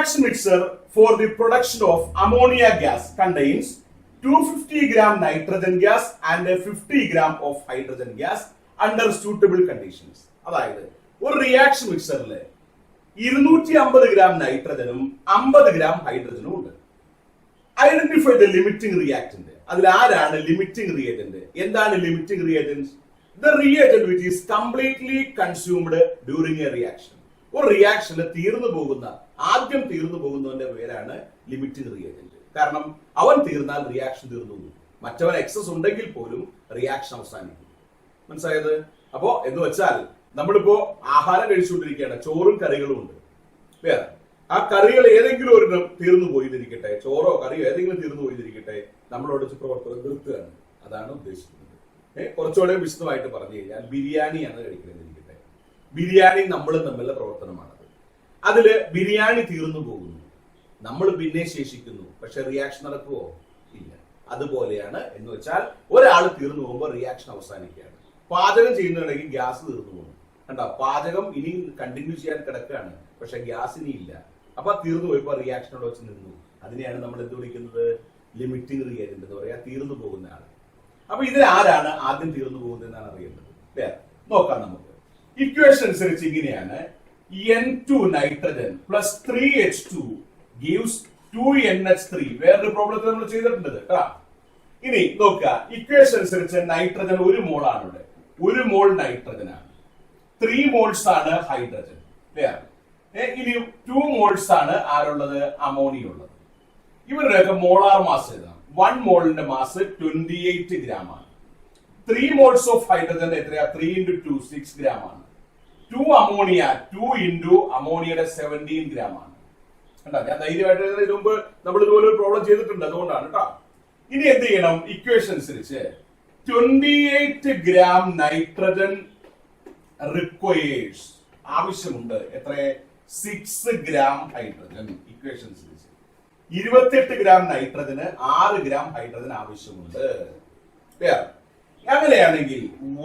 reaction mixer for the production of ammonia gas contains 250 gram nitrogen gas and 50 gram of hydrogen gas under suitable conditions. അതായത് ഒരു reaction മിക്സറിൽ 250 gram നൈട്രജനും 50 gram ഹൈഡ്രജനും ഉണ്ട്. Identify the limiting reactant. അതിൽ ആരാണ് limiting reagent? എന്താണ് limiting reagent? The reagent which is completely consumed during A reaction. ഒരു റിയാക്ഷനിൽ ആദ്യം തീർന്നു പോകുന്നവന്റെ പേരാണ് ലിമിറ്റിംഗ് റിയേജന്റ്. കാരണം അവൻ തീർന്നാൽ റിയാക്ഷൻ തീർന്നു പോകും. മറ്റവൻ എക്സസ് ഉണ്ടെങ്കിൽ പോലും റിയാക്ഷൻ അവസാനിക്കും. മനസ്സിലായത്? അപ്പോ എന്ന് വെച്ചാൽ നമ്മളിപ്പോ ആഹാരം കഴിച്ചുകൊണ്ടിരിക്കുകയാണ്, ചോറും കറികളും ഉണ്ട്. വേറെ ആ കറികൾ ഏതെങ്കിലും ഒരെണ്ണം തീർന്നു പോയിരിക്കട്ടെ, ചോറോ കറിയോ ഏതെങ്കിലും തീർന്നു പോയിരിക്കട്ടെ, നമ്മളോട് പ്രവർത്തനം നിർത്തുകയാണ്. അതാണ് ഉദ്ദേശിക്കുന്നത്. കുറച്ചുകൂടെ വിശദമായിട്ട് പറഞ്ഞു കഴിഞ്ഞാൽ ബിരിയാണിയാണ് കഴിക്കുന്നതിരിക്കട്ടെ, ബിരിയാണി നമ്മളും തമ്മിലുള്ള പ്രവർത്തനമാണത്. അതില് ബിരിയാണി തീർന്നു പോകുന്നു, നമ്മൾ പിന്നെ ശേഷിക്കുന്നു, പക്ഷെ റിയാക്ഷൻ നടക്കുവോ? ഇല്ല. അതുപോലെയാണ് എന്ന് വെച്ചാൽ ഒരാൾ തീർന്നു പോകുമ്പോൾ റിയാക്ഷൻ അവസാനിക്കുകയാണ്. പാചകം ചെയ്യുന്നുണ്ടെങ്കിൽ ഗ്യാസ് തീർന്നു പോകും. കണ്ടോ, പാചകം ഇനി കണ്ടിന്യൂ ചെയ്യാൻ കിടക്കുകയാണ്, പക്ഷെ ഗ്യാസ് ഇനി ഇല്ല. അപ്പൊ തീർന്നു പോയപ്പോ റിയാക്ഷനോട് വെച്ച് നിന്നു. അതിനെയാണ് നമ്മൾ എന്ത് വിളിക്കുന്നത്? ലിമിറ്റിംഗ് റിയേജന്റ് എന്ന് പറയാ, തീർന്നു പോകുന്ന ആൾ. അപ്പൊ ഇതിൽ ആരാണ് ആദ്യം തീർന്നു പോകുന്നത് എന്നാണ് അറിയേണ്ടത്. വേറെ നോക്കാം നമുക്ക്. ഇക്വേഷൻ അനുസരിച്ച് ഇങ്ങനെയാണ്: N2 nitrogen plus 3H2 gives 2NH3. വേറൊരു പ്രോബ്ലത്തിൽ നമ്മൾ ചെയ്തിട്ടുണ്ട് കേട്ടോ. ഇനി നോക്കുക, ഇക്വേഷൻ അനുസരിച്ച് നൈട്രജൻ 1 മോൾ ആണ് ഇവിടെ. 1 മോൾ നൈട്രജൻ ആണ്, 3 മോൾസ് ആണ് ഹൈഡ്രജൻ. വേറെ ഇനി 2 മോൾസ് ആണ് ആരുള്ളത്? അമോണിയ ഉള്ളത്. ഇവരുടെയൊക്കെ മോളാർ മാസ് എഴുതാം. 1 മോളിന്റെ മാസ് 28 ഗ്രാം ആണ്. 3 മോൾസ് ഓഫ് ഹൈഡ്രജൻ എത്രയാ? 3 into 2 6 ഗ്രാം ആണ്. 2 അമോണിയ 2 into അമോണിയയുടെ 17 ഗ്രാം ആണ്. കണ്ടോ, ഞാൻ ധൈര്യമായിട്ട് ഇതിനു മുമ്പ് നമ്മൾ ഇതുപോലെ ഒരു പ്രോബ്ലം ചെയ്തിട്ടുണ്ട്, അതുകൊണ്ടാണ് കേട്ടോ. ഇനി എന്ത് ചെയ്യണം? ഇക്വേഷൻ അനുസരിച്ച് 28 ഗ്രാം നൈട്രജൻ റിക്വയേഴ്സ്, ആവശ്യമുണ്ട്. എത്ര? 6 ഗ്രാം ഹൈഡ്രജൻ. ഇക്വേഷൻ അനുസരിച്ച് 28 ഗ്രാം നൈട്രജന് 6 ഗ്രാം ഹൈഡ്രജൻ ആവശ്യമുണ്ട്. അങ്ങനെയാണെങ്കിൽ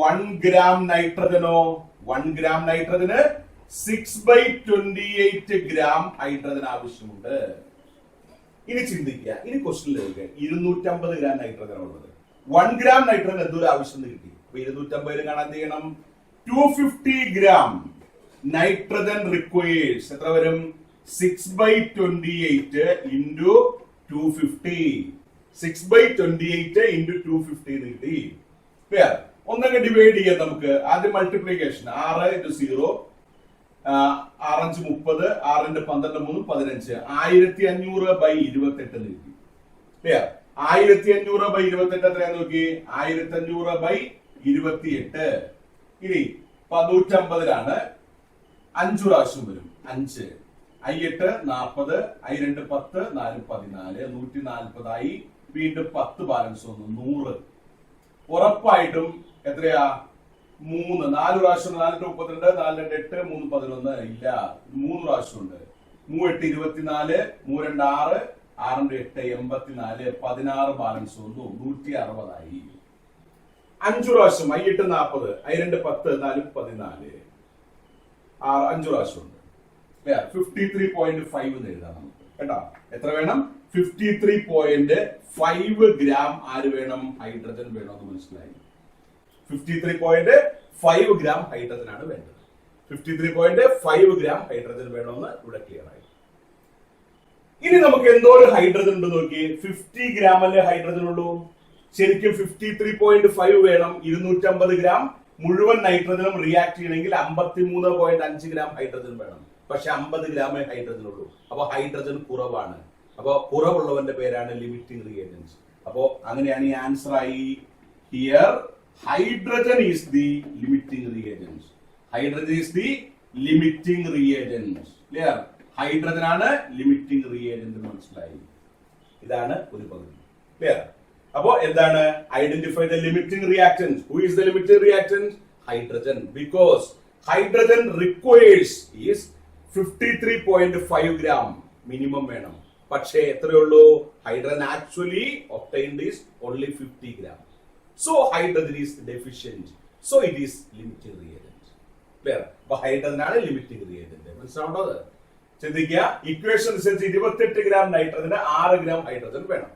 1 ഗ്രാം നൈട്രജനോ? 1 ഗ്രാം നൈട്രജന് 6/28 ഗ്രാം ഹൈഡ്രജൻ ആവശ്യമുണ്ട്. ഇനി ചിന്തിക്കുക, ഇനി ക്വസ്റ്റ്യനിലേക്ക് 250 ഗ്രാം നൈട്രജൻ ഉള്ളത്. 1 ഗ്രാം നൈട്രജൻ എന്തോരം ആവശ്യം കിട്ടി? അപ്പൊ 250 കാണാൻ എന്ത് ചെയ്യണം? 250 ഗ്രാം നൈട്രജൻ റിക്വയേഴ്സ്. എത്ര വരും? 6/28 into 250. 6/28 into 250 എന്ന് കിട്ടി. ഒന്നങ്ങ് ഡിവൈഡ് ചെയ്യാം നമുക്ക്. ആദ്യം മൾട്ടിപ്ലിക്കേഷൻ. 6 into 0, 6 5 30, 6 into 12 3 15. 1500/28 കിട്ടി. 1500/28 എത്രയാന്ന് നോക്കി? 1500/28. ഇനി 150ലാണ് 5 പ്രാവശ്യം വരും. 5 I8 40, I2 10, 4 14, 140 ആയി. വീണ്ടും 10 ബാലൻസ് വന്നു, 100. ഉറപ്പായിട്ടും എത്രയാ? 3 4 പ്രാവശ്യം. 4 32, 4 8, 3 11. ഇല്ല, 3 പ്രാവശ്യം ഉണ്ട്. 3 8 24, 3 2 6, 6 8 84, 16 ബാലൻസ് വന്നു, 160 ആയി. 5 പ്രാവശ്യം. I8 40, I2 10, 4 14, 5 പ്രാവശ്യം ഉണ്ട്. 53.5 എന്ന് എഴുതാം നമുക്ക് കേട്ടോ. എത്ര വേണം? 53.5 ഗ്രാം ആര് വേണം? ഹൈഡ്രജൻ വേണമെന്ന് മനസ്സിലായി. 53.5 ഗ്രാം ഹൈഡ്രജൻ ആണ് വേണ്ടത്. 53.5 ഗ്രാം ഹൈഡ്രജൻ വേണമെന്ന് ഇവിടെ ക്ലിയർ ആയി. ഇനി നമുക്ക് എന്തോരം ഹൈഡ്രജൻ ഉണ്ട് നോക്കി. 50 ഗ്രാം അല്ലേ ഹൈഡ്രജൻ ഉള്ളൂ. ശരിക്കും 53.5 വേണം. 250 ഗ്രാം മുഴുവൻ നൈട്രജനും റിയാക്ട് ചെയ്യണമെങ്കിൽ 53.5 ഗ്രാം ഹൈഡ്രജൻ വേണം. പക്ഷെ 50 ഗ്രാമേ ഹൈഡ്രജൻ ഉള്ളൂ. അപ്പൊ ഹൈഡ്രജൻ കുറവാണ്. അപ്പൊ കുറവുള്ളവന്റെ പേരാണ് ലിമിറ്റിംഗ് റിയേജൻസ്. അപ്പോ അങ്ങനെയാണ് ഈ ആൻസർ ആയി. Here hydrogen is the limiting reagents. Hydrogen is the limiting reagents. Clear? Hydrogen ആണ് ലിമിറ്റിംഗ് റിയേജന്റ്. മനസ്സിലായി? ഇതാണ് ഒരു പകുതി. ക്ലിയർ? അപ്പോ എന്താണ്? Identify the limiting reactant. Who is the limiting reactant? Hydrogen. Because hydrogen requires is 53.5 gram minimum വേണം. പക്ഷേ എത്രയുള്ളൂ? Hydrogen actually obtained is only 50 gram. So hydrogen is deficient. So it is limiting reagent. Clear? അപ്പൊ hydrogen ആണ് limiting reagent. മനസ്സിലാവേണ്ടത്? ചിന്തിക്കുക, equation അനുസരിച്ച് 28 gram നൈട്രജന് 6 gram hydrogen വേണം.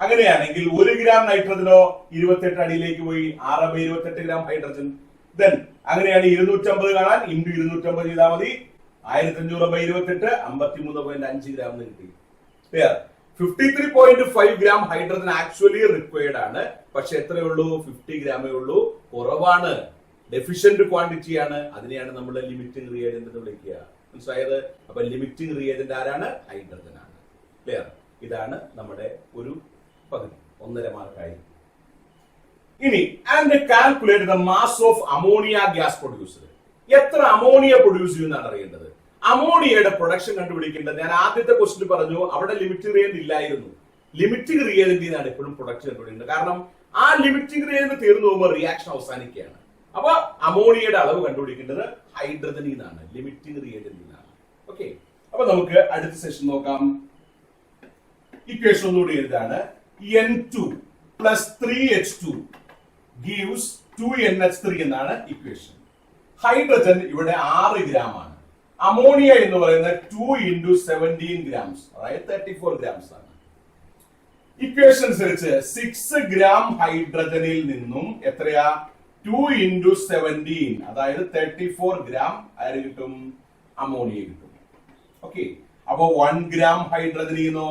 അങ്ങനെയാണെങ്കിൽ 1 gram നൈട്രജനോ 28 അടിയിലേക്ക് പോയി 6/28 ഗ്രാം ഹൈഡ്രജൻ. ദെൻ അങ്ങനെയാണ് 250 കാണാൻ ഇൻറ്റു 250 ചെയ്താൽ മതി. 1500/28 53.5 ഗ്രാം എന്ന് കിട്ടി. Clear? 53.5 gram hydrogen actually required ആണ്. പക്ഷെ എത്രയേ ഉള്ളൂ? 50 ഗ്രാമേ ഉള്ളൂ. കുറവാണ്, ഡെഫിഷ്യന്റ് ക്വാണ്ടിറ്റി ആണ്. അതിനെയാണ് നമ്മൾ ലിമിറ്റിംഗ് റിയേജന്റ് എന്ന് വിളിക്കുക. മനസ്സിലായത്? അപ്പൊ ലിമിറ്റിംഗ് റിയേജന്റ് ആരാണ്? ഹൈഡ്രജൻ ആണ്. ക്ലിയർ? ഇതാണ് നമ്മുടെ ഒരു പകുതി, 1.5 മാർക്കായി. ഇനി and calculate the mass of ammonia gas produced. എത്ര അമോണിയ പ്രൊഡ്യൂസ് ചെയ്യുന്നതാണ് അറിയേണ്ടത്. അമോണിയയുടെ പ്രൊഡക്ഷൻ കണ്ടുപിടിക്കേണ്ടത്. ഞാൻ ആദ്യത്തെ ക്വസ്റ്റ്യൻ പറഞ്ഞു, അവിടെ ലിമിറ്റിംഗ് റിയേജന്റ് ഇല്ലായിരുന്നു. ലിമിറ്റിംഗ് റിയേജന്റിനാണ് എപ്പോഴും പ്രൊഡക്ഷൻ കണ്ടുപിടിക്കുന്നത്. കാരണം ആ ലിമിറ്റിംഗ് റിയേജന്റ് തീർന്നു പോകുമ്പോൾ റിയാക്ഷൻ അവസാനിക്കുകയാണ്. അപ്പൊ അമോണിയയുടെ അളവ് കണ്ടുപിടിക്കേണ്ടത് ഹൈഡ്രജനിൽ നിന്നാണ്, ലിമിറ്റിംഗ് റിയേജന്റിൽ നിന്നാണ്. ഓക്കെ, അപ്പൊ നമുക്ക് അടുത്ത സെഷൻ നോക്കാം. ഇക്വേഷൻ ഒന്നുകൂടി എഴുതാണ്. N2 plus 3H2 gives 2NH3 എന്നാണ് ഇക്വേഷൻ. ഹൈഡ്രജൻ ഇവിടെ 6 ഗ്രാം ആണ്. അമോണിയ എന്ന് പറയുന്നത് 2 × 17 ഗ്രാംസ്, അതായത് 34 ഗ്രാംസ് ആണ്. ഇക്വേഷൻ അനുസരിച്ച് 6 ഗ്രാം ഹൈഡ്രജനിൽ നിന്നും എത്രയാ? 2 × 17, അതായത് 34 ഗ്രാം ആര് കിട്ടും? അമോണിയ കിട്ടും. ഓക്കെ, അപ്പൊ 1 ഗ്രാം ഹൈഡ്രജനിൽ നിന്നോ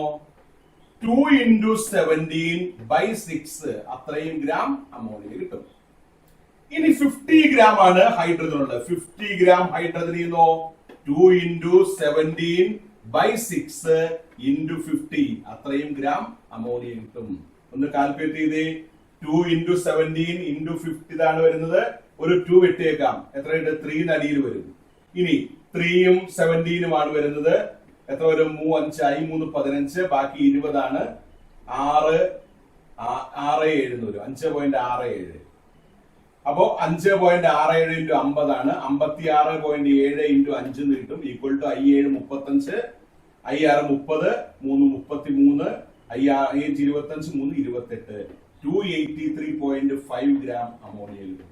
2 × 17/6 അത്രയും ഗ്രാം അമോണിയ കിട്ടും. ഇനി 50 ഗ്രാം ആണ് ഹൈഡ്രജൻ ഉള്ളത്. 50 ഗ്രാം ഹൈഡ്രജനിൽ നിന്നോ 2 × 17/6 × 50 അത്രയും ഗ്രാം അമോണിയ കിട്ടും. ഒന്ന് കാൽക്കുലേറ്റ് ചെയ്തേ. 2 × 17 × 50 ഇതാണ് വരുന്നത്. ഒരു 2 വെട്ടിയേക്കാം. എത്രയുണ്ട്? 3 അടിയിൽ വരും. ഇനി 3ഉം 17ഉം ആണ് വരുന്നത്. എത്ര വരും? 3 5 ആയി, 3 15, ബാക്കി 20 ആണ്. 6 7 വരും. 5.67. അപ്പോ 5.67 × 50 ആണ്. 56.7 × 5 എന്ന് കിട്ടും. Equal to I7 35, I6 30, 3 33, I5 25, 3 28. 283.5 gram ammonia കിട്ടും.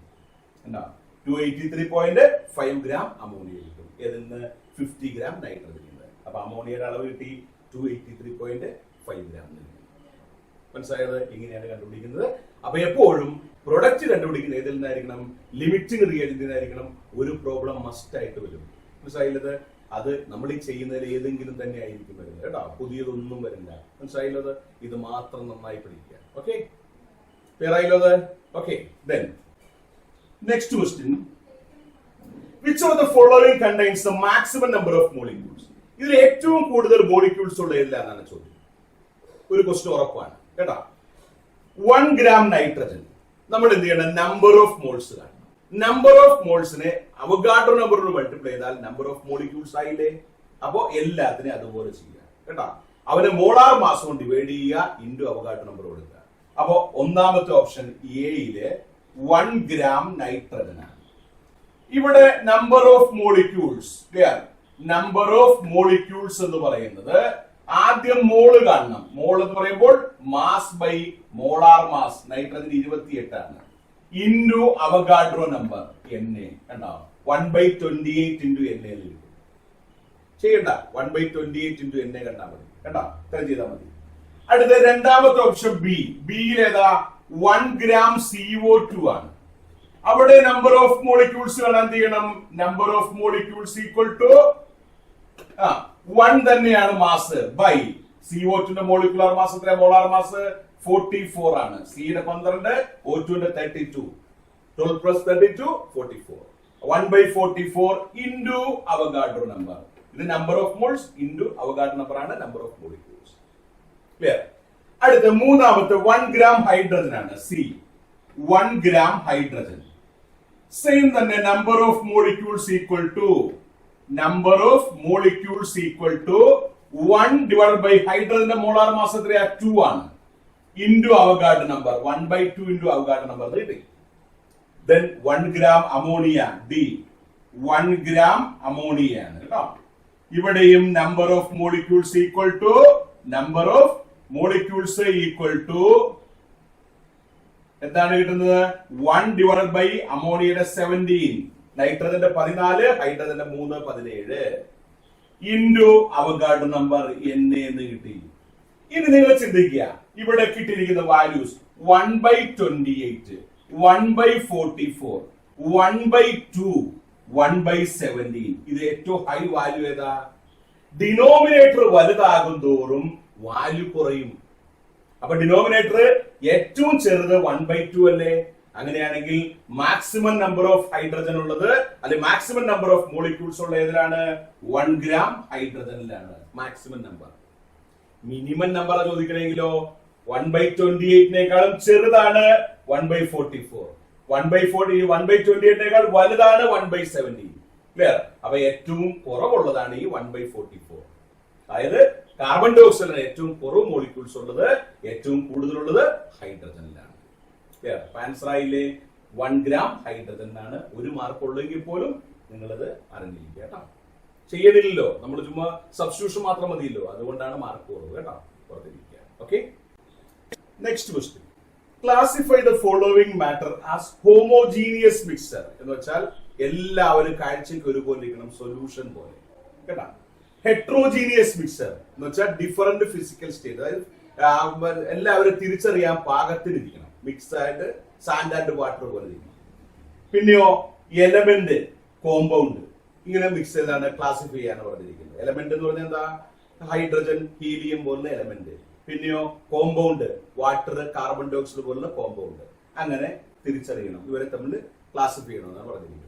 എന്താ? 283.5 ഗ്രാം അമോണിയ കിട്ടും. ഏതിന്ന്? 50 ഗ്രാം നൈട്രജൻ. അപ്പൊ അമോണിയയുടെ അളവ് കിട്ടി 283.5 ഗ്രാം. മനസ്സിലായത്? ഇങ്ങനെയാണ് കണ്ടുപിടിക്കുന്നത്. അപ്പൊ എപ്പോഴും പ്രൊഡക്റ്റ് കണ്ടുപിടിക്കുന്ന ഏതിൽ നിന്നായിരിക്കണം? ലിമിറ്റിംഗ് റിയേജന്റിൽ നിന്നായിരിക്കണം. ഒരു പ്രോബ്ലം മസ്റ്റ് ആയിട്ട് വരും. മനസ്സിലായില്ലത്? അത് നമ്മൾ ഈ ചെയ്യുന്നതിൽ ഏതെങ്കിലും തന്നെ ആയിരിക്കും വരുന്നത് കേട്ടോ. പുതിയതൊന്നും വരില്ല. മനസ്സിലായില്ലത്? ഇത് മാത്രം നന്നായി പഠിക്കുക. ഓക്കെ, ക്ലിയർ ആയില്ലത്? Okay, then next question. Which of the following contains the maximum number of molecules? ഇതിൽ ഏറ്റവും കൂടുതൽ മോളിക്യൂൾസ് ഉള്ള ഏതിലാണെന്നാണ് ചോദ്യം. ഒരു ക്വസ്റ്റ്യൻ ഉറപ്പാണ് കേട്ടോ. 1 ഗ്രാം നൈട്രജൻ നമ്മൾ എന്ത് ചെയ്യണം? നമ്പർ ഓഫ് മോൾസ് കാണണം. നമ്പർ ഓഫ് മോൾസിനെ അവഗാഡ്രോ നമ്പറിൽ മൾട്ടിപ്ലൈ ചെയ്താൽ നമ്പർ ഓഫ് മോളിക്യൂൾസ് ആയില്ലേ? അപ്പോ എല്ലാത്തിനെയും അതുപോലെ ചെയ്യുക കേട്ടോ. അവനെ മോളാർ മാസ് കൊണ്ട് ഡിവൈഡ് ചെയ്യുക, ഇൻറ്റു അവഗാഡ്രോ നമ്പർ കൊടുക്കുക. അപ്പോ ഒന്നാമത്തെ ഓപ്ഷൻ എയിലെ 1 ഗ്രാം നൈട്രജൻ ആണ്. ഇവിടെ number of molecules, number of molecules എന്ന് പറയുന്നത് ആദ്യം മോള് കാണണം. മോൾ എന്ന് പറയുമ്പോൾ mass by molar mass. Nitrogen 28 ആണ്. Into Avogadro number Na. കണ്ടോ? 1/28 × Na ചെയ്യണ്ട. 1/28 × Na കണ്ടാൽ മതി. കണ്ടോ? ഇത്ര ചെയ്താൽ മതി. അടുത്ത രണ്ടാമത്തെ ഓപ്ഷൻ ബി. ബിയിലേതാ? 1 ഗ്രാം CO2 ആണ്. അവിടെ നമ്പർ ഓഫ് മോളിക്യൂൾസ് കാണാൻ ചെയ്യണം. Number of molecules equal to 1 തന്നെയാണ് mass by CO2 molecular mass എത്ര? മോളാർ മാസ് 44 ആണ്. സിയുടെ 12, O2 32. 12 + 32 44. 1/44 into Avogadro number. ഇത് number of moles into Avogadro number ആണ് നമ്പർ ഓഫ് മോളിക്യൂൾസ്. ക്ലിയർ? അടുത്ത മൂന്നാമത്തെ 1 ഗ്രാം ഹൈഡ്രജൻ ആണ്. C 1 gram hydrogen. സെയിം തന്നെ number of molecules equal to 1 divide by ഹൈഡ്രജന്റെ മോളാർ മാസ് എത്രയാ? 2 ആണ്. Into Avogadro number 1/2 into Avogadro number കിട്ടി. Then 1 gram ammonia. D 1 gram ammonia ആണ് കേട്ടോ. ഇവിടെയും number of molecules equal to എന്താണ് കിട്ടുന്നത്? 1 ഡിവൈഡ് ബൈ അമോണിയയുടെ 17, നൈട്രജന്റെ 14, ഹൈഡ്രജന്റെ 3 17. ഇൻറ്റു അവഗാഡ്രോ നമ്പർ n എന്ന് കിട്ടി. ഇനി നിങ്ങൾ ചിന്തിക്കുക, ഇവിടെ കിട്ടിയിരിക്കുന്ന വാല്യൂസ് 1/28, 1/44, 1/2, 1/17. ഇത് ഏറ്റവും ഹൈ വാല്യൂ ഏതാ? ഡിനോമിനേറ്റർ വലുതാകും തോറും വാല്യൂ കുറയും. അപ്പൊ ഡിനോമിനേറ്റർ ഏറ്റവും ചെറുത് 1/2 അല്ലേ? അങ്ങനെയാണെങ്കിൽ മാക്സിമം നമ്പർ ഓഫ് ഹൈഡ്രജൻ ഉള്ളത് അല്ലെ മാക്സിമം നമ്പർ ഓഫ് മോളിക്യൂൾസ് ഉള്ള ഏതിലാണ്? 1 gram ഹൈഡ്രജനിലാണ് മാക്സിമം നമ്പർ. മിനിമം നമ്പർ ചോദിക്കണമെങ്കിലോ 1/28നേക്കാളും ചെറുതാണ് 1/44, 1/28നേക്കാൾ വലുതാണ് 1/17. ക്ലിയർ? അപ്പൊ ഏറ്റവും കുറവുള്ളതാണ് ഈ 1/44. അതായത് കാർബൺ ഡൈ ഓക്സൈഡിന് ഏറ്റവും കുറവ് മോളിക്യൂൾസ് ഉള്ളത്, ഏറ്റവും കൂടുതലുള്ളത് ഹൈഡ്രജനിലാണ്. ക്ലിയർ? ആൻസർ ആയില്ലേ? 1 gram ഹൈഡ്രജനാണ്. ഒരു മാർക്ക് ഉള്ളെങ്കിൽ പോലും നിങ്ങളത് അറിഞ്ഞിരിക്കുക കേട്ടോ. ചെയ്യണില്ലല്ലോ, നമ്മൾ ചുമ്മാ സബ്സ്റ്റിറ്റ്യൂഷൻ മാത്രം മതിയല്ലോ, അതുകൊണ്ടാണ് മാർക്ക് കുറവ് കേട്ടോ. പുറത്തിരിക്കുക. Okay, next question. Classify the following matter as homogeneous mixture എന്ന് വെച്ചാൽ എല്ലാവരും കാഴ്ചയ്ക്ക് ഒരുപോലെ ഇരിക്കണം, സൊല്യൂഷൻ പോലെ കേട്ടോ. ഹെട്രോജീനിയസ് മിക്സർ എന്ന് വെച്ചാൽ ഡിഫറന്റ് ഫിസിക്കൽ സ്റ്റേറ്റ്, അതായത് എല്ലാവരും തിരിച്ചറിയാൻ പാകത്തിനിരിക്കണം, മിക്സ് ആയിട്ട് സാൻഡ് ആൻഡ് വാട്ടർ പോലെ ഇരിക്കണം. പിന്നെയോ എലമെന്റ്, കോമ്പൗണ്ട്, ഇങ്ങനെ മിക്സ് ചെയ്താണ് ക്ലാസിഫൈ ചെയ്യാൻ പറഞ്ഞിരിക്കുന്നത്. എലമെന്റ് എന്ന് പറഞ്ഞാൽ എന്താ? ഹൈഡ്രജൻ, ഹീലിയം പോലുള്ള എലമെന്റ്. പിന്നെയോ compound, water, carbon dioxide പോലുള്ള കോമ്പൗണ്ട്. അങ്ങനെ തിരിച്ചറിയണം, ഇവരെ തമ്മിൽ ക്ലാസിഫൈ ചെയ്യണമെന്നാണ് പറഞ്ഞിരിക്കുന്നത്.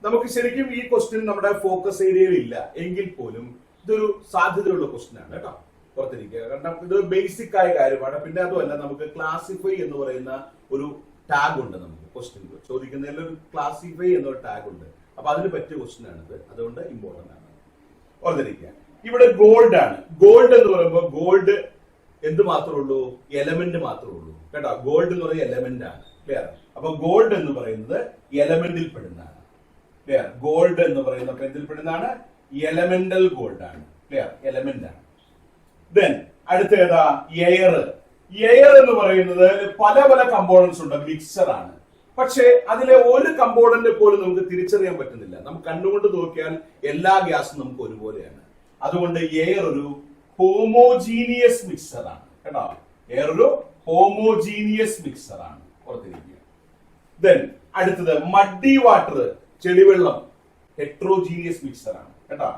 നമുക്ക് ശരിക്കും ഈ ക്വസ്റ്റ്യൻ നമ്മുടെ ഫോക്കസ് ഏരിയയിൽ ഇല്ല എങ്കിൽ പോലും ഇതൊരു സാധ്യതയുള്ള ക്വസ്റ്റ്യൻ ആണ് കേട്ടോ. പുറത്തിരിക്കുക, കാരണം ഇത് ബേസിക് ആയ കാര്യമാണ്. പിന്നെ അതുമല്ല, നമുക്ക് ക്ലാസിഫൈ എന്ന് പറയുന്ന ഒരു ടാഗ് ഉണ്ട്. നമുക്ക് ക്വസ്റ്റ്യൻ ചോദിക്കുന്നതിൽ ഒരു ക്ലാസിഫൈ എന്നൊരു ടാഗ് ഉണ്ട്. അപ്പൊ അതിന് പറ്റിയ ക്വസ്റ്റ്യൻ ആണിത്, അതുകൊണ്ട് ഇമ്പോർട്ടന്റ് ആണ്. ഓർത്തിരിക്കുക, ഇവിടെ ഗോൾഡ് ആണ്. ഗോൾഡ് എന്ന് പറയുമ്പോൾ ഗോൾഡ് എന്ത് മാത്രമേ ഉള്ളൂ? എലമെന്റ് മാത്രമേ ഉള്ളൂ കേട്ടോ. ഗോൾഡ് എന്ന് പറയുന്ന എലമെന്റ് ആണ്. ക്ലിയർ? അപ്പൊ ഗോൾഡ് എന്ന് പറയുന്നത് എലമെന്റിൽ പെടുന്നതാണ്. ക്ലിയർ? ഗോൾഡ് എന്ന് പറയുന്ന എന്തിൽ പെടുന്നതാണ്? എലമെന്റൽ ഗോൾഡ് ആണ്. ക്ലിയർ? എലമെന്റ് ആണ്. ദെൻ അടുത്ത ഏതാ? എയർ. എയർ എന്ന് പറയുന്നത് പല പല കമ്പോണൻസ് ഉണ്ട്, മിക്സർ ആണ്. പക്ഷെ അതിലെ ഒരു കമ്പോണന്റ് പോലും നമുക്ക് തിരിച്ചറിയാൻ പറ്റുന്നില്ല. നമുക്ക് കണ്ണുകൊണ്ട് നോക്കിയാൽ എല്ലാ ഗ്യാസും നമുക്ക് ഒരുപോലെയാണ്. അതുകൊണ്ട് എയർ ഒരു ഹോമോജീനിയസ് മിക്സർ ആണ് കേട്ടോ. എയർ ഒരു ഹോമോജീനിയസ് മിക്സർ ആണ്. ഓർത്തിരിക്കുക. ദെൻ അടുത്തത് മഡ്ഡി വാട്ടർ, ചെളിവെള്ളം, ഹെട്രോജീനിയസ് മിക്സർ ആണ് കേട്ടോ.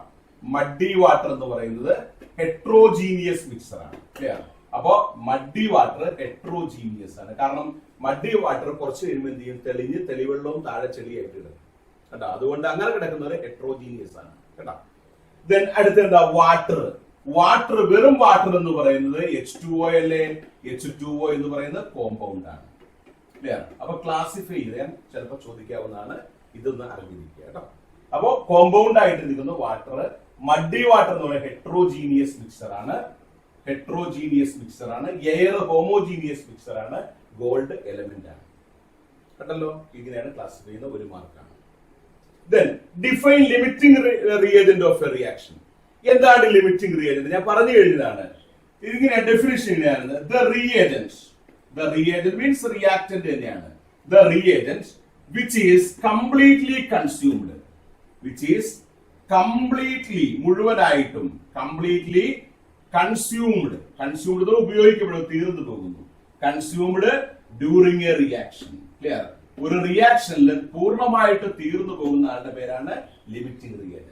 മഡ്ഡി വാട്ടർ എന്ന് പറയുന്നത് ഹെട്രോജീനിയസ് മിക്സർ ആണ്. ക്ലിയർ? അപ്പോ മഡ്ഡി വാട്ടർ ഹെട്രോജീനിയസ് ആണ്. കാരണം മഡ്ഡി വാട്ടർ കുറച്ച് കഴിയുമ്പോൾ എന്ത് ചെയ്യും? തെളിഞ്ഞ് തെളിവെള്ളവും താഴെ ചെളിയായിട്ട് ഇടും കേട്ടോ. അതുകൊണ്ട് അങ്ങനെ കിടക്കുന്നവര് ഹെട്രോജീനിയസ് ആണ് കേട്ടോ. ദെൻ അടുത്ത എന്താ? വാട്ടർ. വാട്ടർ, വെറും വാട്ടർ എന്ന് പറയുന്നത് H2O അല്ലേ? H2O എന്ന് പറയുന്നത് കോമ്പൗണ്ട് ആണ്. ക്ലിയർ? അപ്പൊ ക്ലാസിഫൈ ചെയ്യാൻ ചിലപ്പോൾ ചോദിക്കാവുന്നതാണ്, ഇതൊന്ന് അറിഞ്ഞിരിക്കുക കേട്ടോ. അപ്പോ കോമ്പൗണ്ട് ആയിട്ട് നിൽക്കുന്ന വാട്ടർ, മഡ്ഡി വാട്ടർ എന്ന് പറയുന്നത് ഹെട്രോജീനിയസ് മിക്സർ ആണ്. ഹെട്രോജീനിയസ് മിക്സർ ആണ്. എയർ ഹോമോജീനിയസ് മിക്സർ ആണ്. ഗോൾഡ് എലമെന്റ് ആണ് കേട്ടല്ലോ. ഇങ്ങനെയാണ് ക്ലാസിഫൈ ചെയ്യുന്ന, ഒരു മാർക്കാണ്. Then define limiting reagent of a reaction. എന്താണ് ലിമിറ്റിംഗ് റിയേജന്റ്? ഞാൻ പറഞ്ഞു കഴിഞ്ഞതാണ്. ഇതിങ്ങനെ ഡെഫിനിഷൻ ഇങ്ങനെയാണ്. The reagent means reactant തന്നെയാണ്. The reagent which is completely consumed, മുഴുവനായിട്ടും completely consumed ഉപയോഗിക്കപ്പെടും, തീർന്നു പോകുന്നു. Consumed during a reaction. Clear? ഒരു റിയാക്ഷനിൽ പൂർണ്ണമായിട്ട് തീർന്നു പോകുന്ന ആളുടെ പേരാണ് limiting reagent.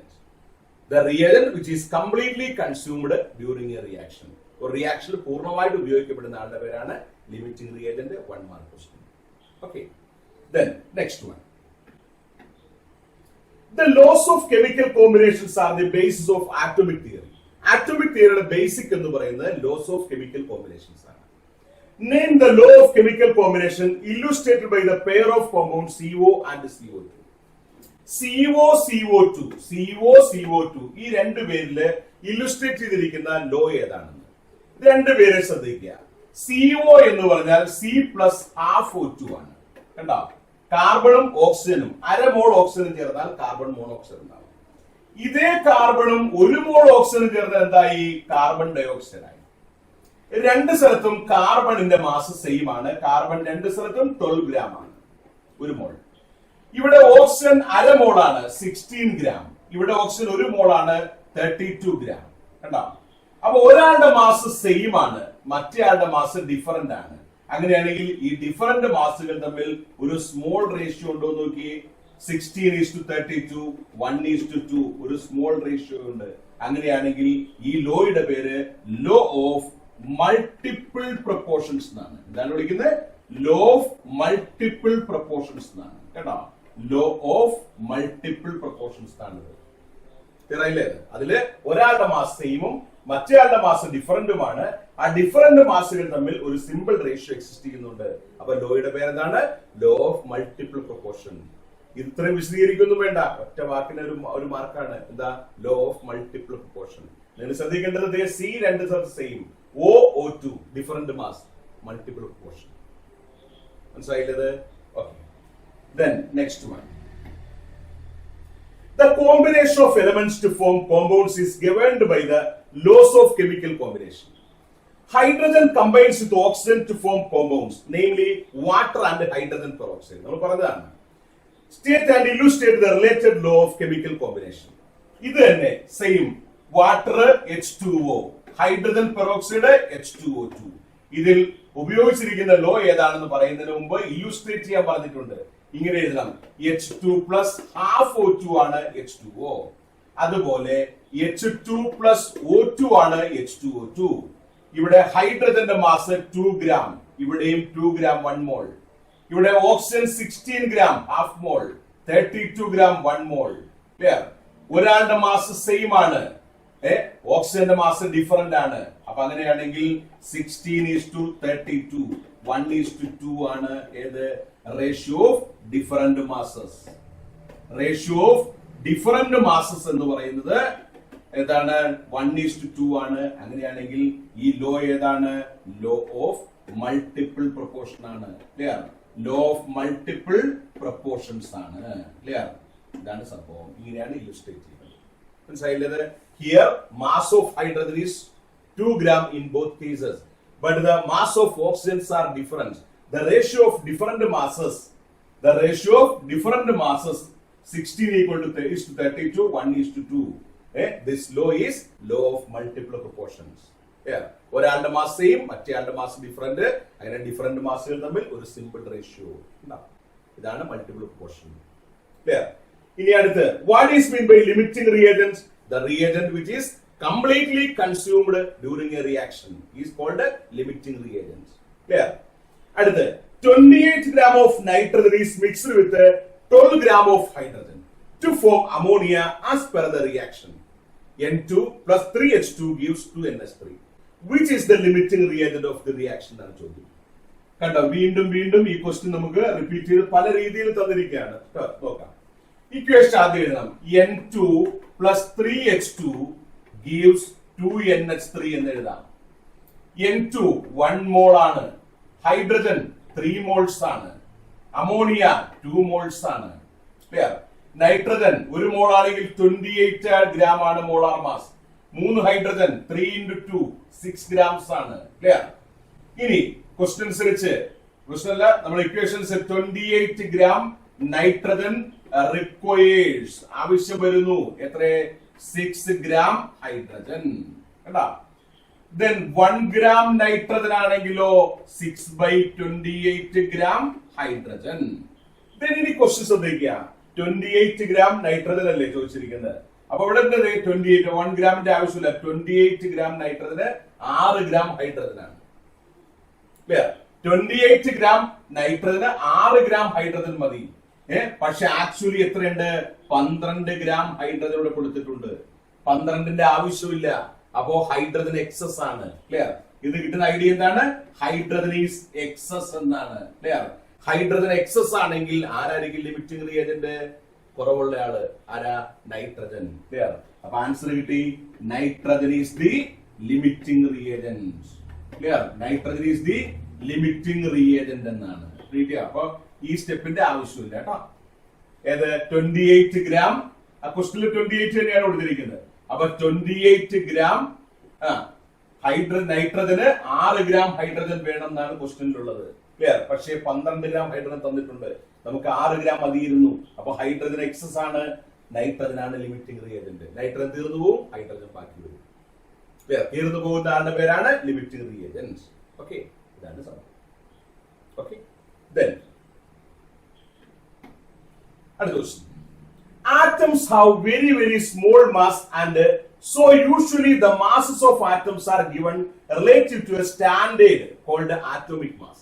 The reagent which is completely consumed during a reaction. ഒരു റിയാക്ഷനിൽ പൂർണ്ണമായിട്ട് ഉപയോഗിക്കപ്പെടുന്ന ആളുടെ പേരാണ് limiting reagent. 1 mark question. Okay. Then next one. The laws of chemical combinations are the basis of atomic theory. Atomic theoryയുടെ basic എന്ന് പറയുന്നത് laws of chemical combinations ആണ്. Name the law of chemical combination illustrated by the pair of compounds CO and CO2. CO2 ഈ രണ്ട് പേരില് illustrate ചെയ്തിരിക്കുന്ന law ഏതാണെന്ന് രണ്ട് പേരെ ശ്രദ്ധിക്കുക. CO എന്ന് പറഞ്ഞാൽ C+12 ആണ് കണ്ടോ. കാർബണും ഓക്സിജനും, അര മോൾ ഓക്സിജനും ചേർന്നാൽ കാർബൺ മോണോക്സൈഡ് ഉണ്ടാവും. ഇതേ കാർബണും 1 മോൾ ഓക്സിജനും ചേർന്നാൽ എന്തായി? കാർബൺ ഡയോക്സൈഡ് ആയി. രണ്ട് സ്ഥലത്തും കാർബണിന്റെ മാസ് സെയിം ആണ്. കാർബൺ രണ്ട് സ്ഥലത്തും 12 gram ആണ് 1 മോൾ. ഇവിടെ ഓക്സിജൻ അര മോളാണ് 16 gram. ഇവിടെ ഓക്സിജൻ 1 മോളാണ് 32 gram. കണ്ടോ? അപ്പൊ ഒരാളുടെ മാസ് സെയിം ആണ്, മറ്റേയാളുടെ മാസ് ഡിഫറന്റ് ആണ്. അങ്ങനെയാണെങ്കിൽ ഈ ഡിഫറന്റ് മാസുകൾ തമ്മിൽ ഒരു സ്മോൾ റേഷ്യോ ഉണ്ടോ നോക്കി. 16:32, 1:2 ഒരു സ്മോൾ റേഷ്യോ ഉണ്ട്. അങ്ങനെയാണെങ്കിൽ ഈ ലോയുടെ പേര് ലോ ഓഫ് മൾട്ടിപ്പിൾ പ്രൊപ്പോർഷൻസ് എന്നാണ്. എന്താണ് വിളിക്കുന്നത്? ലോ ഓഫ് മൾട്ടിപ്പിൾ പ്രൊപ്പോർഷൻസ് എന്നാണ്. കേട്ടോ? ലോ ഓഫ് മൾട്ടിപ്പിൾ പ്രൊപ്പോർഷൻസ് ആണ്. അറിയില്ലേ? അതില് ഒരാളുടെ മാസ് സെയിമും മറ്റേയാളുടെ മാസ് ഡിഫറന്റുമാണ്. ആ ഡിഫറന്റ് മാസുകൾ തമ്മിൽ ഒരു സിമ്പിൾ റേഷ്യോ എക്സിസ്റ്റ് ചെയ്യുന്നുണ്ട്. അപ്പൊ ലോയുടെ പേരെന്താണ്? Law of multiple proportion. ഇത്രയും വിശദീകരിക്കൊന്നും വേണ്ട, ഒറ്റ വാക്കിന് ഒരു മാർക്കാണ്. എന്താ? Law of multiple proportion. നിങ്ങൾ ശ്രദ്ധിക്കേണ്ടത് സി രണ്ട് same, O2 different mass, multiple proportion. മനസ്സിലായില്ലത്? Okay. Then next one. The combination of elements to form compounds is governed by the laws of chemical combination. Hydrogen combines with oxygen to form compounds, namely water and hydrogen peroxide. നമ്മൾ പറഞ്ഞതാണ്. State and illustrate the related law of chemical combination. ഇത് തന്നെ same. Water H2O, hydrogen peroxide H2O2. ഇതിൽ ഉപയോഗിച്ചിരിക്കുന്ന law ഏതാണെന്ന് പറയുന്നതിന് മുമ്പ് illustrate ചെയ്യാൻ പറഞ്ഞിട്ടുണ്ട്. ഇങ്ങനെ എഴുതണം. H2 പ്ലസ് ഹാഫ് O2 ആണ് H2O. അതുപോലെ H2 പ്ലസ് O2 ആണ് H2O2. ഇവിടെ ഹൈഡ്രജന്റെ മാസ് 2 ഗ്രാം, ഇവിടെയും 2 ഗ്രാം 1 മോൾ. ഇവിടെ ഓക്സിജൻ 16 ഗ്രാം ഹാഫ് മോൾ, 32 ഗ്രാം 1 മോൾ. ക്ലിയർ? ഒരാളുടെ മാസ് സെയിം ആണ്, ഓക്സിജന്റെ മാസ് ഡിഫറന്റ് ആണ്. അപ്പൊ അങ്ങനെയാണെങ്കിൽ 16:32, 1:2 ആണ് ഏത്? Ratio of different masses. Ratio of different masses എന്ന് പറയുന്നത് ഏതാണ്? 1:2 ആണ്. അങ്ങനെയാണെങ്കിൽ ഈ ലോ ഏതാണ്? ലോ ഓഫ് മൾട്ടിപ്പിൾ പ്രൊപ്പോർഷൻ ആണ്. Clear? Law of multiple proportions ആണ്. ക്ലിയർ? ഇതാണ് സംഭവം. ഇങ്ങനെയാണ് ഇല്ലുസ്ട്രേറ്റ് ചെയ്യുന്നത്. മനസ്സിലായില്ലേ? Here mass of hydrogen is 2 gram in both cases, but the mass of oxygens are different. The ratio of different masses 16:32, 1:2. This law is law of multiple proportions. ഒരാളുടെ mass same, മറ്റേയാളുടെ mass different. അങ്ങനെ different മാസുകൾ തമ്മിൽ ഒരു simple ratio. ഇതാണ് multiple proportion. Clear? ഇനി അടുത്ത്, what is mean by limiting reagents? The reagent which is completely consumed during a reaction is called limiting reagents. Clear? അടുത്ത്, 28 gram of nitrogen is mixed with 12 gram of hydrogen to form ammonia as per the reaction. N2 plus 3H2 gives 2NH3. Which is the limiting reagent of the reaction? ആണ് ചോദ്യം. കണ്ടോ? വീണ്ടും വീണ്ടും ഈ question നമുക്ക് repeat ചെയ്ത് പല രീതിയിൽ തന്നിരിക്കുകയാണ്. നോക്കാം. ഇക്വേഷൻ ആദ്യം എഴുതണം. N2 plus 3H2 gives 2NH3 എന്ന് എഴുതാം. N2 1 മോൾ ആണ്, ഹൈഡ്രജൻ 3 മോൾസ് ആണ്, അമോണിയ 2 മോൾസ് ആണ്. ക്ലിയർ? നൈട്രജൻ 1 മോൾ ആണെങ്കിൽ 28 ഗ്രാം ആണ് molar mass. 3 hydrogen 3 into 2 6 grams ആണ്. ക്ലിയർ? ഇനി ക്വസ്റ്റ്യൻ അനുസരിച്ച്, ക്വസ്റ്റ്യൻ അല്ല, നമ്മുടെ ഇക്വേഷൻസ് 28 ഗ്രാം നൈട്രജൻ റിക്വയേഴ്സ്, ആവശ്യം വരുന്നു. എത്ര? 6 ഗ്രാം ഹൈഡ്രജൻ. കേട്ടാ? Then 1 ഗ്രാം നൈട്രജൻ ആണെങ്കിലോ 6/28 ഗ്രാം ഹൈഡ്രജൻ. Then ഇനി ക്വസ്റ്റ്യൻ ശ്രദ്ധിക്കുക. 28 ഗ്രാം നൈട്രജൻ അല്ലേ ചോദിച്ചിരിക്കുന്നത്. അപ്പൊ ഇവിടെ 28, 1 ഗ്രാമിന്റെ ആവശ്യമില്ല. 28 ഗ്രാം നൈട്രജന് 6 ഗ്രാം ഹൈഡ്രജൻ ആണ്. 28 ഗ്രാം നൈട്രജന് 6 ഗ്രാം ഹൈഡ്രജൻ മതി. പക്ഷെ ആക്ച്വലി എത്രയുണ്ട്? 12 ഗ്രാം ഹൈഡ്രജൻ ഇവിടെ കൊടുത്തിട്ടുണ്ട്. 12ന്റെ ആവശ്യമില്ല. അപ്പോ ഹൈഡ്രജൻ എക്സസ് ആണ്. ക്ലിയർ? ഇത് കിട്ടുന്ന ഐഡിയ എന്താണ്? ഹൈഡ്രജൻ ഈസ് എക്സസ് എന്നാണ്. ക്ലിയർ? ഹൈഡ്രജൻ എക്സസ് ആണെങ്കിൽ ആരായിരിക്കും ലിമിറ്റിംഗ് റിയേജന്റ്? കുറവുള്ള ആള് ആരാ? നൈട്രജൻ. ക്ലിയർ? അപ്പൊ ആൻസർ കിട്ടി. Nitrogen is the limiting reagent. Clear? Nitrogen is the limiting reagent എന്നാണ്. അപ്പൊ ഈ സ്റ്റെപ്പിന്റെ ആവശ്യമില്ല കേട്ടോ. ഏത്? 28 ഗ്രാം. ആ ക്വസ്റ്റ്യനിൽ 28 തന്നെയാണ് കൊടുത്തിരിക്കുന്നത്. അപ്പൊ 28 ഗ്രാം നൈട്രജന് 6 ഗ്രാം ഹൈഡ്രജൻ വേണം എന്നാണ് ക്വസ്റ്റ്യനിലുള്ളത്. ക്ലിയർ? പക്ഷേ 12 ഗ്രാം ഹൈഡ്രജൻ തന്നിട്ടുണ്ട്. നമുക്ക് 6 ഗ്രാം മതിയിരുന്നു. അപ്പൊ ഹൈഡ്രജൻ എക്സസ് ആണ്. നൈട്രജൻ ആണ് ലിമിറ്റിംഗ് റിയേജന്റ്. നൈട്രജൻ തീർന്നു പോകും, ഹൈഡ്രജൻ ബാക്കി വരും. തീർന്നു പോകുന്ന ആളുടെ പേരാണ് ലിമിറ്റിംഗ് റിയേജന്റ്. ഓക്കെ, ഇതാണ് സംഭവം. ഓക്കെ, അടുത്ത question. Atoms have very small mass, and so usually the masses of atoms are given relative to a standard called atomic mass.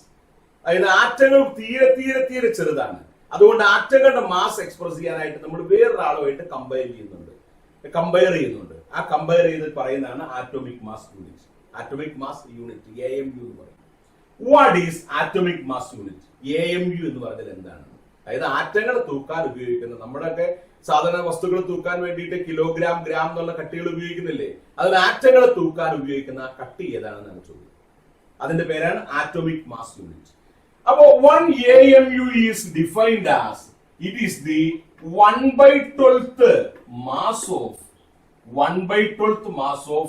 അതായത് ആറ്റങ്ങൾ തീരെ ചെറുതാണ്. അതുകൊണ്ട് ആറ്റങ്ങളുടെ മാസ് എക്സ്പ്രസ് ചെയ്യാനായിട്ട് നമ്മൾ വേറൊരാളുമായിട്ട് കമ്പയർ ചെയ്യുന്നുണ്ട്. ആ കമ്പയർ ചെയ്ത് പറയുന്നതാണ് atomic mass unit. Atomic mass unit AMU എന്ന് പറയും. What is atomic mass unit? AMU എന്ന് പറഞ്ഞാൽ എന്താണ്? അതായത് ആറ്റങ്ങൾ തൂക്കാൻ ഉപയോഗിക്കുന്ന, നമ്മുടെയൊക്കെ സാധാരണ വസ്തുക്കൾ തൂക്കാൻ വേണ്ടിയിട്ട് കിലോഗ്രാം, ഗ്രാം എന്നുള്ള കട്ടികൾ ഉപയോഗിക്കുന്നില്ലേ? അതിൽ ആറ്റങ്ങളെ തൂക്കാൻ ഉപയോഗിക്കുന്ന കട്ടി ഏതാണെന്നാണ് ചോദ്യം. അതിന്റെ പേരാണ് ആറ്റോമിക് മാസ് യൂണിറ്റ്. അപ്പോ 1 AMU is defined as it is the 1/12th mass of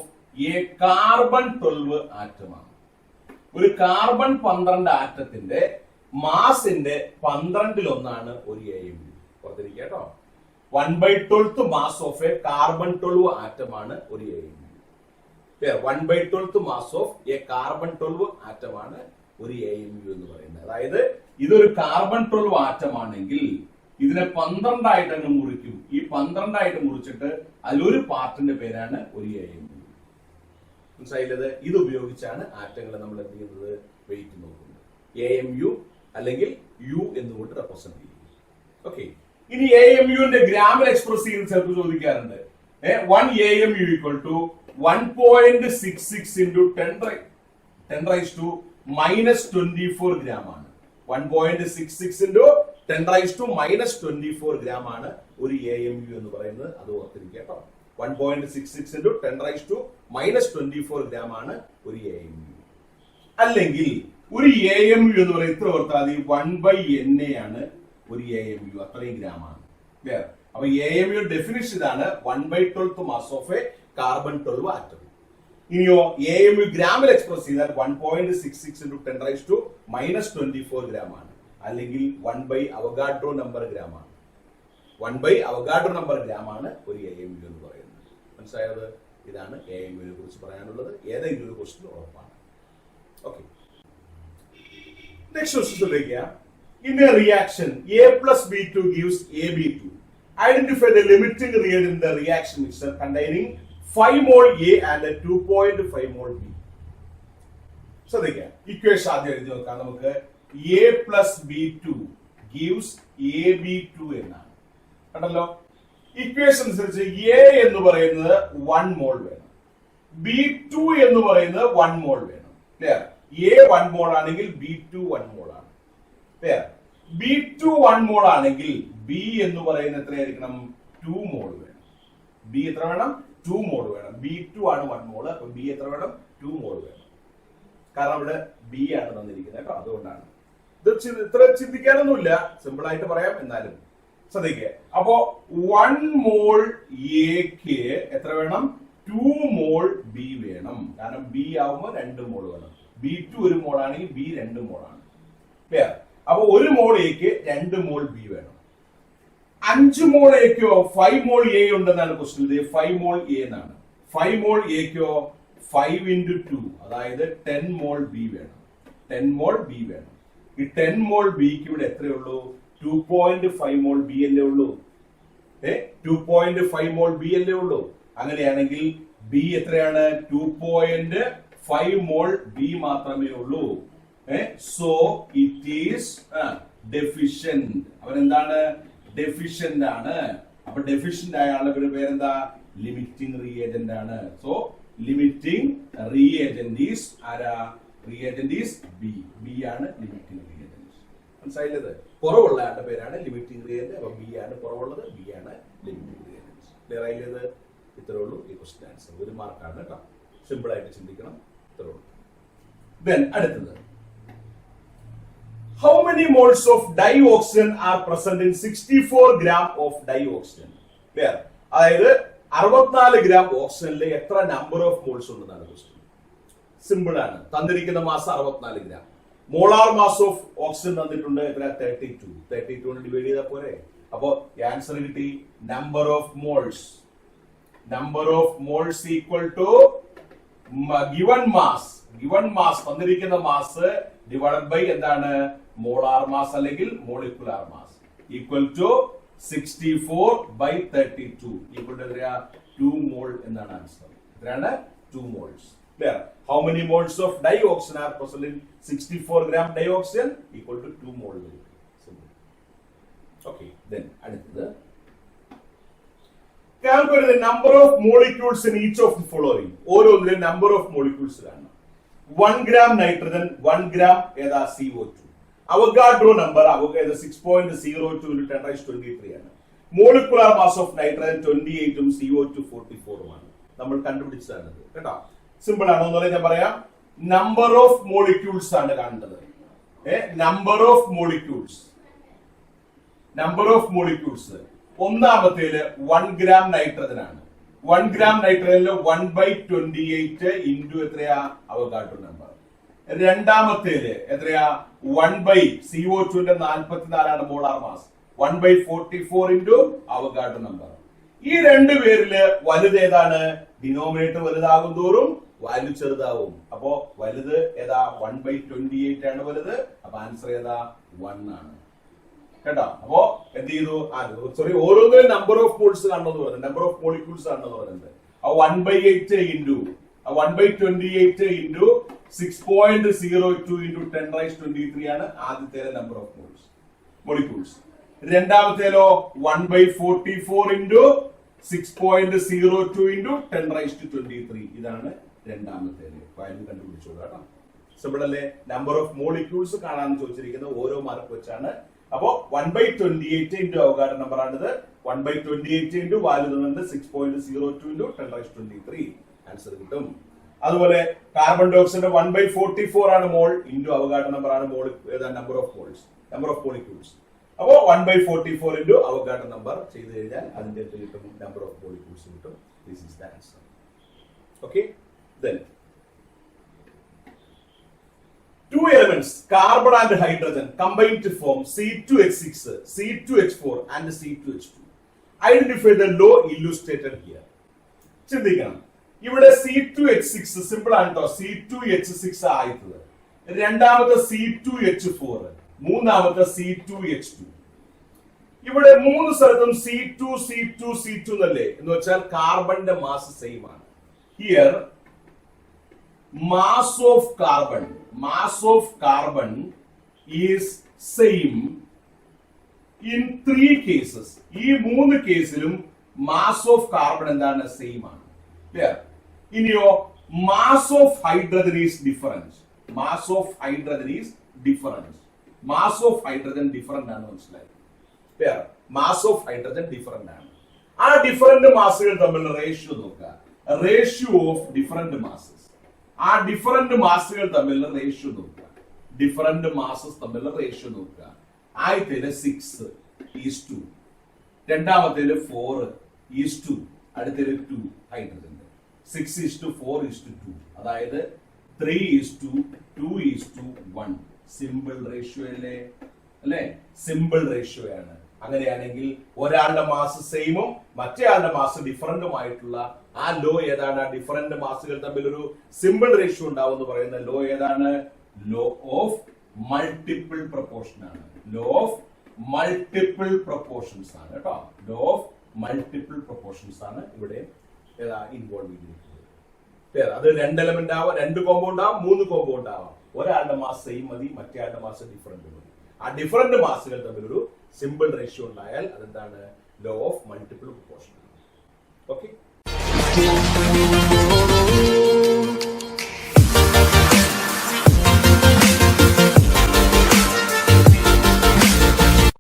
a carbon 12 ആറ്റമാണ്. ഒരു കാർബൺ 12 ആറ്റത്തിന്റെ മാസിന്റെ 12 ഒരു AMU. പുറത്തിരിക്കുക കേട്ടോ. 1/12th mass of a carbon 12 ആറ്റമാണ് ഒരു AMU. 1/12th mass of a carbon 12 ആറ്റമാണ് ഒരു AMU എന്ന് പറയുന്നത്. അതായത് ഇതൊരു കാർബൺ 12 ആറ്റമാണെങ്കിൽ ഇതിനെ 12 ആയിട്ട് അങ്ങ് മുറിക്കും. ഈ 12 ആയിട്ട് മുറിച്ചിട്ട് അതിലൊരു പാർട്ടിന്റെ പേരാണ് ഒരു AMU. മനസ്സിലായില്ലത്? ഇത് ഉപയോഗിച്ചാണ് ആറ്റങ്ങളെ നമ്മൾ എന്ത് ചെയ്യുന്നത്? വെയിറ്റ് നോക്കുന്നത്. AMU അല്ലെങ്കിൽ U എന്നുകൊണ്ട് റെപ്രസെന്റ് ചെയ്യും. ഓക്കെ, ഇനി AMUന്റെ ഗ്രാമിൽ എക്സ്പ്രസ് ചെയ്യുന്ന ചിലപ്പോൾ ചോദിക്കാറുണ്ട്. 1 AMU equal to 1.66 into 10⁻⁻24 gram ആണ്. 1.66 into 10⁻⁻24 ഗ്രാം ആണ് ഒരു AMU എന്ന് പറയുന്നത്. അത് ഓർത്തിരിക്കുക കേട്ടോ. 1.66 into 10⁻⁻24 ഗ്രാം ആണ് ഒരു AMU. അല്ലെങ്കിൽ ഒരു AMU എന്ന് പറയുന്നത് ഇത്ര ഓർത്താൽ 1/NA ആണ് ഒരു AMU. അത്രയും ഗ്രാം ആണ്. അപ്പൊ AMU ഡെഫിനിഷൻ ഇതാണ്, 1/12th mass of a carbon 12 atom. ഇനിയോ AMU ഗ്രാമിൽ എക്സ്പ്രസ് ചെയ്താൽ 1.66 into 10⁻⁻24 ഗ്രാം ആണ്. അല്ലെങ്കിൽ 1/അവഗാഡ്രോ നമ്പർ ഗ്രാം ആണ്. 1/അവഗാഡ്രോ നമ്പർ ഗ്രാം ആണ് ഒരു AMU എന്ന് പറയുന്നത്. മനസ്സിലായത്? ഇതാണ് AMU നെ കുറിച്ച് പറയാനുള്ളത്. ഏതെങ്കിലും ഒരു ക്വസ്റ്റ്യൻ ഉറപ്പാണ്. ഓക്കെ, നെക്സ്റ്റ് ക്വസ്റ്റ്യൻ ശ്രദ്ധിക്കുക. In a reaction, A plus B2 gives AB2. Identify the limiting reagent in the reaction mixture containing 5 mole A and 2.5 mole B. ശ്രദ്ധിക്കുക, ഇക്വേഷൻ ആദ്യം എഴുതി നോക്കാം. നമുക്ക് A plus B2 gives AB2 എന്നാണ്. കണ്ടല്ലോ, equation അനുസരിച്ച് A എന്ന് പറയുന്നത് 1 മോൾ വേണം, B2 എന്ന് പറയുന്നത് 1 മോൾ വേണം. ക്ലിയർ? A 1 മോൾ ആണെങ്കിൽ B2 1 മോൾ ആണ്. B2 1 മോൾ ആണെങ്കിൽ B എന്ന് പറയുന്നത് എത്രയായിരിക്കണം? 2 മോൾ വേണം. B എത്ര വേണം? 2 മോൾ വേണം. B2 ആണ് 1 മോൾ. അപ്പൊ B എത്ര വേണം? 2 മോൾ വേണം. കാരണം ഇവിടെ B ആണ് തന്നിരിക്കുന്നത് കേട്ടോ. അതുകൊണ്ടാണ് ഇത് ഇത്ര ചിന്തിക്കാനൊന്നുമില്ല, സിമ്പിൾ ആയിട്ട് പറയാം. എന്നാലും ശ്രദ്ധിക്കുക. അപ്പോ 1 മോൾ എക്ക് എത്ര വേണം? 2 മോൾ B വേണം. കാരണം B ആവുമ്പോൾ 2 മോൾ വേണം. B2 1 മോൾ ആണെങ്കിൽ B 2 മോൾ ആണ്. അപ്പൊ 1 മോൾ എക്ക് 2 മോൾ B വേണം. 5 മോൾ എക്കോ 5 മോൾ A ഉണ്ടെന്നാണ് ക്വസ്റ്റ്യൻ. 5 മോൾ A എന്നാണ്. 5 മോൾ എക്കോ 5 into 2, അതായത് 10 മോൾ B വേണം. 10 മോൾ B വേണം. ഈ 10 മോൾ Bക്ക് ഇവിടെ എത്രയുള്ളൂ? 2.5 മോൾ B അല്ലേ ഉള്ളൂ. 2.5 മോൾ B അല്ലേ ഉള്ളൂ. അങ്ങനെയാണെങ്കിൽ B എത്രയാണ്? 2.5 മോൾ B മാത്രമേ ഉള്ളൂ. So it is deficient. അവൻ എന്താണ്? ഡെഫിഷ്യന്റ് ആണ്. അപ്പൊ ഡെഫിഷ്യന്റ് ആയ ആളുടെ പേരെന്താ? ലിമിറ്റിംഗ് റിയേജന്റ് ആണ്. സോ ലിമിറ്റിംഗ് റിയേജന്റ് ഈസ് ആരാ? Reagent is B. B ആണ് ലിമിറ്റിംഗ് റിയേജന്റ്. മനസ്സിലായില്ലത്? കുറവുള്ള ആളുടെ പേരാണ് ലിമിറ്റിംഗ് റിയേജന്റ്. അപ്പൊ B ആണ് കുറവുള്ളത്, B ആണ് ലിമിറ്റിംഗ് റിയേജന്റ്. ക്ലിയർ ആയില്ലത്? ഇത്രേ ഉള്ളൂ ഈ ക്വസ്റ്റ്യൻ ആൻസർ. 1 മാർക്കാണ് കേട്ടോ. സിമ്പിൾ ആയിട്ട് ചിന്തിക്കണം. ഇത്രേ ഉള്ളൂ. Then അടുത്തത്, how many moles of dioxin are present in 64 gram of dioxin? Clear? അതായത് 64 ഗ്രാം ഓക്സിജനിൽ എത്ര നമ്പർ ഓഫ് മോൾസ് ഉണ്ടെന്നാണ് ക്വസ്റ്റ്യൻ. സിമ്പിൾ ആണ്. തന്നിരിക്കുന്ന മാസം 64 gram. Molar mass of oxygen തന്നിട്ടുണ്ട്. 32 ഡിവൈഡ് ചെയ്താൽ പോരെ. അപ്പോ ആൻസർ കിട്ടി number of moles. Number of moles equal to given mass തന്നിരിക്കുന്ന മാസ് ഡിവൈഡഡ് ബൈ എന്താണ് മോളാർ മാസ് അല്ലെങ്കിൽ molecular mass equal to 64/32 equal to 2 mole എന്നാണ് ആൻസർ. ഇത്രയാണ് 2 moles. Clear? How many moles of dioxin are present in 64 gram dioxin? Equal to 2 mole. Simple. Okay. Then അടുത്തത് calculate the number of molecules in each of the following. ഓരോന്നിലും number of molecules കാണണം. 1 gram nitrogen, 1 gram ഏതാ CO2. Avogadro number 6.02 into 10⁻23 ആണ്. Molecular mass of nitrogen 28 ഉം CO2 44 ഉമാണ്. നമ്മൾ കണ്ടുപിടിച്ചതാണ് കേട്ടോ. Simple ആണോ എന്ന് ഞാൻ പറയാം. നമ്പർ ഓഫ് മോളിക്യൂൾസ് ആണ് കാണേണ്ടത്. നമ്പർ ഓഫ് മോളിക്യൂൾസ് ഒന്നാമത്തേല് 1 gram നൈട്രജൻ ആണ്. 1 gram നൈട്രജനില് 1/28 ഇൻറ്റു എത്രയാ അവഗാഡ്രോ നമ്പർ. രണ്ടാമത്തേല് എത്രയാ 1/CO2 44 molar mass 1/44 into Avogadro number. ഈ രണ്ടു പേരില് വലുത് ഏതാണ്? ഡിനോമിനേറ്റർ വലുതാകും തോറും വാല്യൂ ചെറുതാവും. അപ്പോ വലുത് ഏതാ? 1/28 ആണ് വലുത്. അപ്പൊ ആൻസർ ഏതാ? 1 ആണ് കേട്ടോ. അപ്പോ എന്ത് ചെയ്തു? ഓരോന്നിനും നമ്പർ ഓഫ് മോൾസ് കാണണമെന്ന് പറയുന്നത്, നമ്പർ ഓഫ് മോളിക്യൂൾസ് കാണണമെന്ന് പറയുന്നത്. ആ 1/8 ഇൻറ്റു 1/28 ഇൻറ്റു 6.02 ഇൻറ്റു 10⁻23 ആണ് ആദ്യത്തെ നമ്പർ ഓഫ് മോളിക്യൂൾസ്. രണ്ടാമത്തേലോ 1/44 ഇൻറ്റു 6.02 ഇൻറ്റു 10⁻23 ഇതാണ് രണ്ടാമത്തേല്. വാല്യൂ കണ്ടുപിടിച്ചോളൂ കേട്ടോ. സിമ്പിൾ അല്ലേ? നമ്പർ ഓഫ് മോളിക്യൂൾസ് കാണാൻ ചോദിച്ചിരിക്കുന്നത് ഓരോ മാർക്ക് വെച്ചാണ്. അപ്പോ 1/28 ഇൻറ്റു അവഗാഡ്രോ നമ്പർ ആണിത്. 1/28 ഇൻറ്റു വാല്യൂ തന്നിട്ട് 6.02 ഇൻറ്റു 10⁻23 ആൻസർ കിട്ടും. അതുപോലെ കാർബൺ ഡൈ ഓക്സൈഡ് 1/44 ആണ് മോൾ ഇൻറ്റു അവഗാഡ്രോ നമ്പർ ആണ് മോൾ നമ്പർ ഓഫ് മോളിക്യൂൾസ്. അപ്പോ 1/44 ഇൻറ്റു അവഗാഡ്രോ നമ്പർ ചെയ്ത് കഴിഞ്ഞാൽ അതിന്റെ കിട്ടും നമ്പർ ഓഫ് മോളിക്യൂൾസ് കിട്ടും. This is the answer. Okay. Then 2 elements carbon and hydrogen combine to form C2H6, C2H4 and C2H2. Identify the law illustrated here. ചിന്തിക്കണം. ഇവിടെ C2H6 simple ആണ് കേട്ടോ. C2H6 ആയത്. രണ്ടാമത്തെ C2H4, മൂന്നാമത്തെ C2H2. ഇവിടെ മൂന്ന് സ്ഥലത്തും C2 എന്നല്ലേ എന്ന് വെച്ചാൽ കാർബണിന്റെ മാസ് സെയിം ആണ്. Here mass of carbon is same in 3 cases. ഈ മൂന്ന് കേസിലും mass of carbon എന്താണ്? സെയിം ആണ്. Clear? ഇനിയോ mass of hydrogen is different. Mass of hydrogen ആണ് മനസ്സിലായി. Clear? Mass of hydrogen different ആണ്. ആ ഡിഫറന്റ് മാസുകൾ തമ്മിലുള്ള റേഷ്യോ നോക്കുക. Ratio of different masses. ആ ഡിഫറന്റ് മാസുകൾ തമ്മിലുള്ള റേഷ്യോ നോക്കുക. ആദ്യത്തേല് 6:2, രണ്ടാമത്തേല് 4:2, അടുത്തേല് 2 ഹൈഡ്രജൻ. 6:4:2, അതായത് 3:2:1. സിമ്പിൾ റേഷ്യോ അല്ലേ? സിമ്പിൾ റേഷ്യോ ആണ്. അങ്ങനെയാണെങ്കിൽ ഒരാളുടെ മാസ് സെയിമും മറ്റേയാളുടെ മാസ് ഡിഫറന്റുമായിട്ടുള്ള ആ ലോ ഏതാണ്? ഡിഫറന്റ് മാസുകൾ തമ്മിൽ ഒരു സിമ്പിൾ റേഷ്യോ ഉണ്ടാവും എന്ന് പറയുന്ന ലോ ഏതാണ്? ലോ ഓഫ് മൾട്ടിപ്പിൾ പ്രൊപ്പോർഷൻ ആണ്. ലോ ഓഫ് മൾട്ടിപ്പിൾ പ്രൊപ്പോർഷൻസ് ആണ് കേട്ടോ. ലോ ഓഫ് മൾട്ടിപ്പിൾ പ്രൊപ്പോർഷൻസ് ആണ് ഇവിടെ ഇൻവോൾവ് ചെയ്തിരിക്കുന്നത്. അത് 2 എലമെന്റ് ആവാം, 2 കോമ്പൗണ്ട് ആവാം, 3 കോമ്പൗണ്ട് ആവാം. ഒരാളുടെ മാസ് സെയിം മതി, മറ്റേയാളുടെ മാസ് ഡിഫറന്റ് മതി. ആ ഡിഫറന്റ് മാസുകൾ തമ്മിൽ ഒരു സിമ്പിൾ റേഷ്യോ ഉണ്ടായാൽ അതെന്താണ്? Law of multiple proportion. Okay.